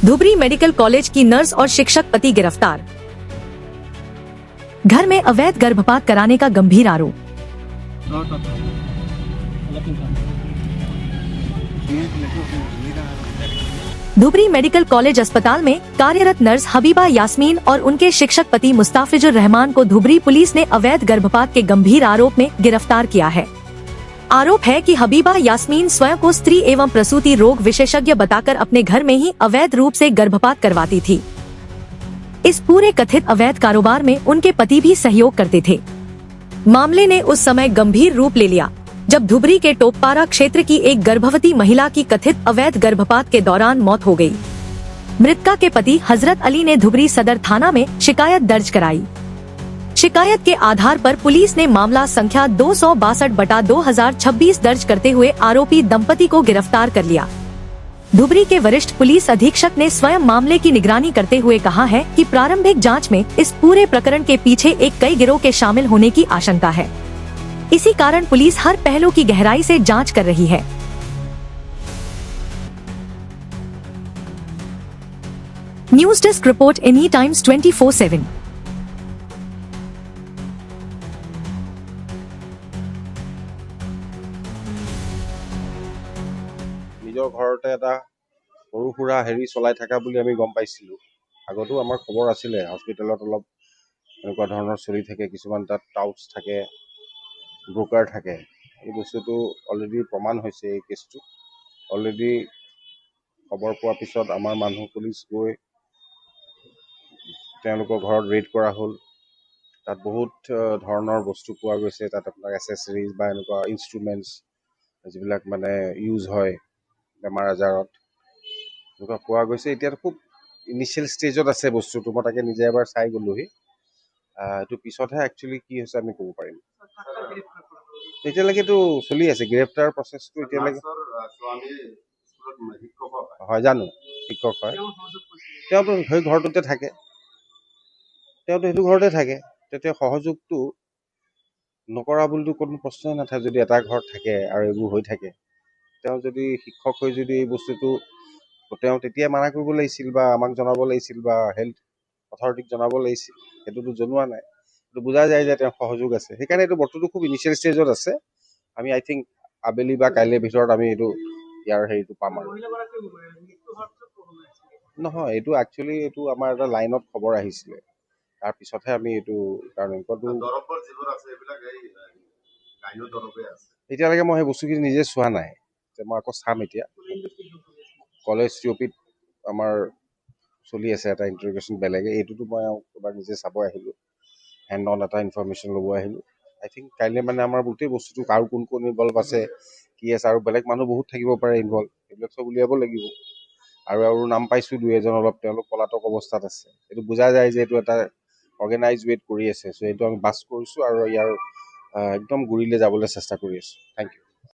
Dhubri medical college की nurse और शिक्षक पति गिरफ्तार। घर में अवैध गर्भपात कराने का गंभीर आरोप। धुबरी मेडिकल कॉलेज अस्पताल में कार्यरत नर्स हबीबा यास्मीन और उनके शिक्षक पति मुस्ताफिजुर रहमान को धुबरी पुलिस ने अवैध गर्भपात के गंभीर आरोप में गिरफ्तार किया है। आरोप है कि हबीबा यास्मीन स्वयं को स्त्री एवं प्रसूति रोग विशेषज्ञ बताकर अपने घर में ही अवैध रूप से गर्भपात करवाती थी। इस पूरे कथित अवैध कारोबार में उनके पति भी सहयोग करते थे। मामले ने उस समय गंभीर रूप ले लिया जब धुबरी के टोपपारा क्षेत्र की एक गर्भवती महिला की कथित अवैध गर्भपात के दौरान मौत हो गई। मृतका के पति हजरत अली ने धुबरी सदर थाना में शिकायत दर्ज कराई। शिकायत के आधार पर पुलिस ने मामला संख्या 262/2026 दर्ज करते हुए आरोपी दंपति को गिरफ्तार कर लिया। धुबरी के वरिष्ठ पुलिस अधीक्षक ने स्वयं मामले की निगरानी करते हुए कहा है कि प्रारंभिक जांच में इस पूरे प्रकरण के पीछे एक कई गिरोह के शामिल होने की आशंका है। इसी कारण पुलिस हर पहलू की गहराई से जांच कर रही है। News desk report any times 24/7। নিজৰ ঘৰতে এটা সৰু সুৰা হেৰি চলাই থকা বুলি আমি গম পাইছিলোঁ। আগতো আমাৰ খবৰ আছিলে হস্পিটেলত অলপ এনেকুৱা ধৰণৰ চলি থাকে, কিছুমান তাত টাউটছ থাকে, ব্ৰকাৰ থাকে। এই বস্তুটো অলৰেডি প্ৰমাণ হৈছে। এই কেছটো অলৰেডি খবৰ পোৱাৰ পিছত আমাৰ মানুহ পুলিচ গৈ তেওঁলোকৰ ঘৰত ৰেড কৰা হ'ল। তাত বহুত ধৰণৰ বস্তু পোৱা গৈছে। তাত আপোনাৰ এচেছৰিজ বা এনেকুৱা ইনষ্ট্ৰুমেণ্টছ যিবিলাক মানে ইউজ হয় বেমাৰ আজাৰত, এনেকুৱা পোৱা গৈছে। এতিয়াতো খুব ইনিচিয়েল ষ্টেজত আছে বস্তুটো। মই তাকে নিজে এবাৰ চাই গ'লোহি। এইটো পিছতহে একচুৱেলি কি হৈছে আমি ক'ব পাৰিম। এতিয়ালৈকেতো চলি আছে গ্ৰেপ্তাৰ প্ৰচেছটো এতিয়ালৈকে। হয় জানো, শিক্ষক হয়। তেওঁতো সেই ঘৰটোতে থাকে, তেওঁতো সেইটো ঘৰতে থাকে। তেতিয়া সহযোগটো নকৰা বুলিতো কোনো প্ৰশ্নই নাথাকে। যদি এটা ঘৰত থাকে আৰু এইবোৰ হৈ থাকে, তেওঁ যদি শিক্ষক হৈ যদি এই বস্তুটো তেওঁ তেতিয়া মানা কৰিব লাগিছিল বা আমাক জনাব লাগিছিল বা হেল্থ অথৰিটিক জনাব লাগিছিল। সেইটোতো জনোৱা নাই। এইটো বুজা যায় যে তেওঁৰ সহযোগ আছে। সেইকাৰণে এইটো বস্তুটো খুব ইনিচিয়েল ষ্টেজত আছে। আমি আই থিংক আবেলি বা কাইলৈৰ ভিতৰত আমি এইটো ইয়াৰ হেৰিটো পাম আৰু। নহয়, এইটো একচুৱেলি এইটো আমাৰ এটা লাইনত খবৰ আহিছিলে। তাৰপিছতহে আমি এইটো কাৰণ এতিয়ালৈকে মই সেই বস্তুখিনি নিজে চোৱা নাই। মই আকৌ চাম এতিয়া। কলেজ চিঅ'পিত আমাৰ চলি আছে এটা ইণ্টাৰগেশ্যন বেলেগে। এইটোতো মই এবাৰ নিজে চাব আহিলোঁ, হেণ্ড অন এটা ইনফৰমেশ্যন ল'ব আহিলোঁ। আই থিংক কাইলৈ মানে আমাৰ গোটেই বস্তুটো আৰু কোন কোন ইনভল্ভ আছে, কি আছে, আৰু বেলেগ মানুহ বহুত থাকিব পাৰে ইনভল্ভ, এইবিলাক চব উলিয়াব লাগিব। আৰু নাম পাইছোঁ 2-এজন অলপ, তেওঁলোক পলাতক অৱস্থাত আছে। এইটো বুজা যায় যে এইটো এটা অৰ্গেনাইজ ৱেত কৰি আছে। চ' এইটো আমি বাছ কৰিছোঁ আৰু ইয়াৰ একদম গুৰিলৈ যাবলৈ চেষ্টা কৰি আছোঁ। Thank U.